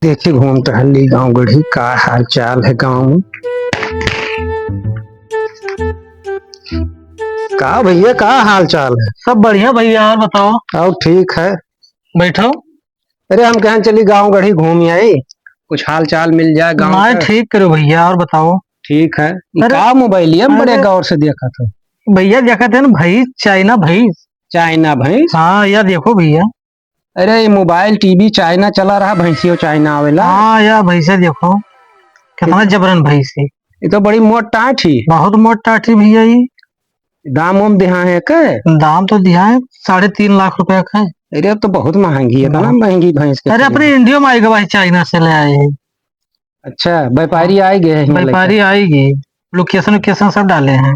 देखी घूम टहली गाँव गढ़ी का हाल चाल है गाँव में। का भैया का हाल चाल है? सब बढ़िया भैया। और बताओ। और ठीक है। बैठो। अरे हम कहें चली गाँव गढ़ी घूम आई, कुछ हाल चाल मिल जाए गाँव नहीं का। ठीक करो भैया। और बताओ। ठीक है। अरे का मोबाइल हम बड़े अरे गौर से देखा था। भैया देखा थे ना भैंस, चाइना भैंस। चाइना भैंस? हाँ यार देखो भैया। अरे ये मोबाइल टीवी चाइना चला रहा, भैंसियो चाइना आवेला। हाँ यार भैंसे देखो कितना जबरन भैंस है। ये तो बड़ी मोट टाट ही। बहुत मोटा टाटी भैया ये। दाम वाम दिहा है के? दाम तो दिया है 3.5 लाख रुपया का है। अरे अब तो बहुत महंगी है, ना महंगी भैंस के अरे खरीद। अपने इंडिया में आएगा भाई, चाइना से ले आए हैं। अच्छा व्यापारी आए गए हैं यहाँ लेकर। व्यापारी आएगी। लोकेशन लोकेशन सब डाले हैं।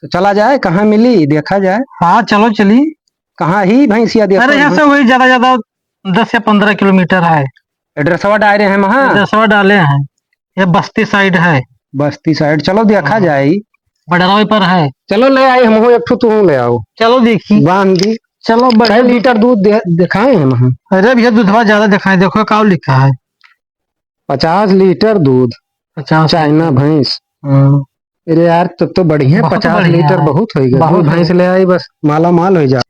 तो चला जाए, कहाँ मिली देखा जाए। हाँ चलो चली। कहाँ ही भैंसिया देखो। अरे यहाँ से वही ज्यादा ज्यादा 10 या 15 किलोमीटर है। एड्रेसवा डाल रहे हैं वहाँ। दसवा डाले हैं। ये बस्ती साइड है। बस्ती साइड चलो देखा जाए। बडरावी पर है। चलो ले आई, हम एक ठो तू ले आओ। चलो देखी। बांध दी। चलो कई बढ़िया। लीटर दूध दिखाए हैं वहाँ। अरे भैया दूधवा ज्यादा दिखाए, देखो क्या लिखा है। 50 लीटर दूध। 50। चाइना भैंस। हम्म, अरे यार तब तो बढ़िया, बहुत 50 बढ़िया लीटर है। बहुत हो गया। बहुत दूध भैंस ले आई बस माला माल हो जा।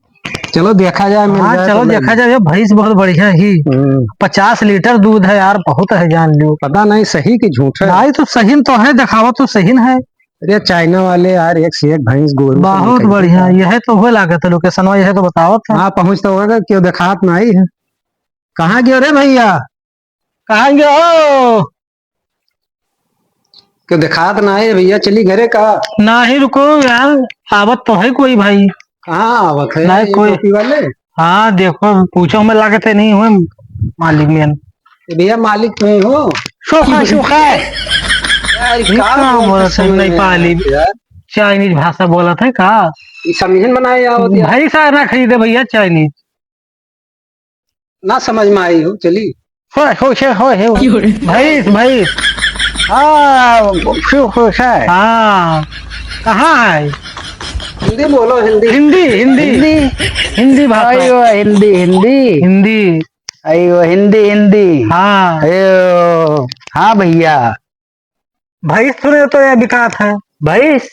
चलो देखा जाए, मिल हाँ जाए चलो तो ले देखा लो। जाए। ये भैंस बहुत बढ़िया ही। 50 लीटर दूध है यार, बहुत है जान लो। पता नहीं सही कि झूठ है। भाई तो सही तो है, दिखावा तो सही है। अरे चाइना वाले यार एक से एक भैंस गोरू सब बहुत निकलते बढ़िया। हैं। यह तो हो लागत है लोकेशन, यह तो बताओ था। हाँ पहुंच तो होगा, क्यों दिखात ना आई है। कहाँ गयो रे भैया? कहाँ गए हो? क्यों दिखात ना आई भैया, चली घरे का। ना ही रुको यार, आवत तो है कोई भाई। कहाँ आवत है नहीं ये कोई। टोपी वाले? हाँ देखो पूछो में लागत है, नहीं हुए मालिक में। ये भैया मालिक तुम ही हो? सोखा सोखा यार ये का कहाँ बोलते बोला था, समझ नहीं में पाली आया यार। चाइनीज भाषा बोला था का। ये समझन बनाए आवत यार। भाई साहब ना खरीदे भैया चाइनीज। ना समझ में आई हो, चली। हो भैंस भैंस। हाँ हाँ कहाँ है? हिंदी बोलो, हिंदी। हिंदी हिंदी हिंदी हिंदी भाषा। अयो हिंदी हिंदी हिंदी। अयो हिंदी हिंदी हाँ अयो हाँ भैया। भैंस सुने तो यह बिकात है। भैंस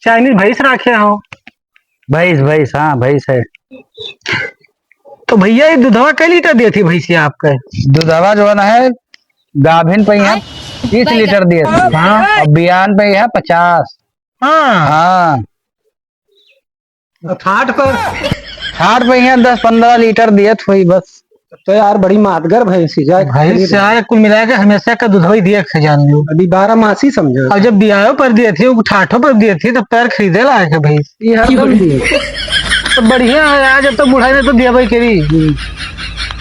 चाइनीज भैंस रखे हो। भैंस भैंस हाँ भैंस है। तो भैया ये दूधवा कई लीटर दी थी भैंसिया आपके? दूधवा जो है गाभिन पे है 30 लीटर दिए थे। हाँ और बियान पे है 50। हाँ। हाँ और ठाट पर? हाट पे है 10-15 लीटर दिए थे बस। तो यार बड़ी मादगर भैंसी जाए भैंस खरीद। से आया कुल मिला के हमेशा का दूधवा ही दिया जान लो। अभी 12 मासी समझो। और जब बियाह पर दिए थे, ठाठों पर दिए थे, तब पैर खरीदे लायक है भैंस। ये हरदम दिए। तो बढ़िया है यार, जब तो बुढ़ाई ने तो दिया भाई करी।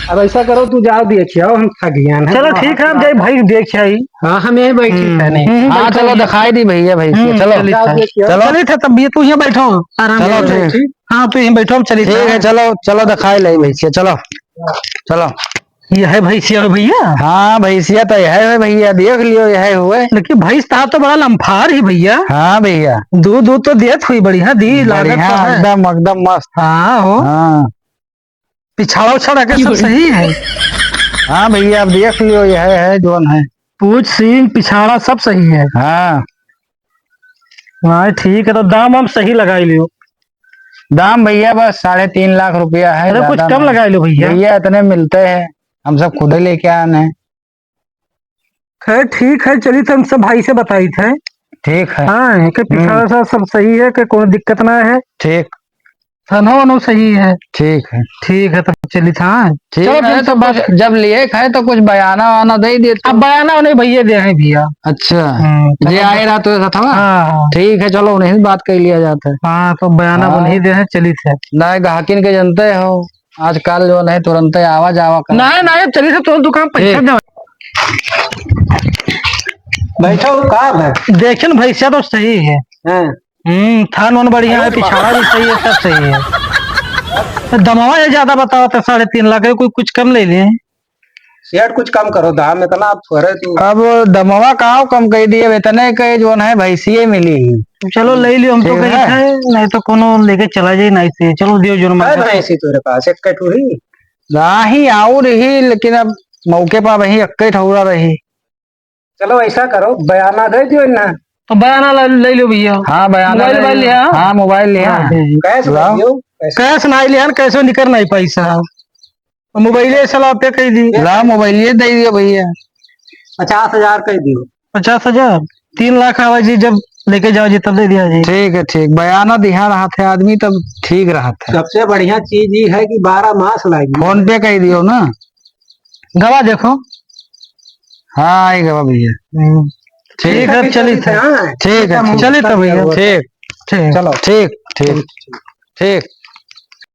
अब ऐसा करो, तू जाओ देखिए आओ, हम थक गए हैं। चलो ठीक है, हम जाए भाई देख आई। हाँ हम यहीं बैठी है नहीं। हाँ चलो दिखाई दी भैया भैंस चलो चलिए जाओ देखिए। चलो चलिए था तब ये तू यहाँ बैठो आराम चलो से। ठीक। हाँ तो यहीं बैठो, हम चलिए ठीक है चलो चलो दिखाई ले भैंसिया चलो चलो। ये है भैंसिया भैया। हाँ भैंसिया तो यह है भैया, देख लियो यह हुए। लेकिन भैंस तो बड़ा लम्फार है भैया। हाँ भैया दूध दूध तो देत हुई बढ़िया दी लागत बढ़िया तो है। एकदम एकदम मस्त। हाँ हो। हाँ पिछाड़ा उछाड़ा के सब सही है। हाँ भैया अब देख लियो यह है जोन है। पूछ सींग पिछाड़ा सब सही है। हाँ हाँ ठीक है, तो दाम हम सही लगाई लियो। दाम भैया बस 3.5 लाख रुपया है। अरे कुछ ज्यादा कम नहीं। लगाई लो भैया। भैया इतने मिलते हैं, हम सब खुद ही लेके आने हैं। खैर ठीक है, चलिए तो हम सब भाई से बताई थे। ठीक है। हाँ कि पिछाड़ा सा सब सही है, कि कोई दिक्कत ना है। ठीक थनो वनो सही है। ठीक है। ठीक है तो चलिए था। ठीक चलो है फिर तो सब बात। कुछ जब लिए खाए तो कुछ बयाना वाना दे दिए अब बयाना उन्हें भैया दे हैं भैया। अच्छा चलो जे आए रहा तो ऐसा था। हाँ हाँ ठीक है चलो उन्हें भी बात कर लिया जाता है। हाँ, तो बयाना हाँ। उन्हीं दे हैं, चलिए थे। ना गाहकिन के जनते हो आजकल जो है तुरंत आवा जावा कर। नहीं नहीं चलिए तो दुकान पैसा ठीक। दे। बैठो का है? देखे ना भैंसिया तो सही है। हैं? थान वन बढ़िया है, पिछाड़ा भी सही है, सब सही है। दमवा ये ज्यादा बताओ तो 3.5 लाख है, कोई कुछ कम ले लें। शेयर कुछ कम करो, दाम इतना आप थोड़े तू। अब दमवा कहाँ कम कर दिए, वेतने के जो है भैंसिए मिली। चलो ले लियो, हम तो ठीक कहीं है। थे, नहीं तो कोनो लेके चला जाए नहीं से। चलो दियो जुर्मा। है भैंसी तेरे पास एक कटोरी? राही आऊ रही लेकिन अब मौके पर वही अक्के ठौरा रही। चलो ऐसा करो, बयाना दे दियो ना। तो बयाना ले लो भैया। हाँ बयाना मोबाइल ले मोबाइल लियो। लिया। हाँ मोबाइल लिया। कैश दे लाओ। दियो, पैसे। कैश नहीं लिया, कैसे निकल नहीं पैसा। मोबाइल सलाह पे कह दी। ला मोबाइल ये दे दियो भैया। 50,000 कह दियो। 50,000 3 लाख आवा जी, जब लेके जाओ जी तब दे दिया जी। ठीक है ठीक, बयाना दिहा रहा थे आदमी तब ठीक रहा था। सबसे बढ़िया चीज ये है कि 12 मास लाएगी। फोन पे कह दियो ना। गवा देखो। हाँ आएगा भैया। ठीक है चलिए। हाँ, ठीक है चलिए तब भैया। ठीक ठीक। चलो ठीक ठीक ठीक।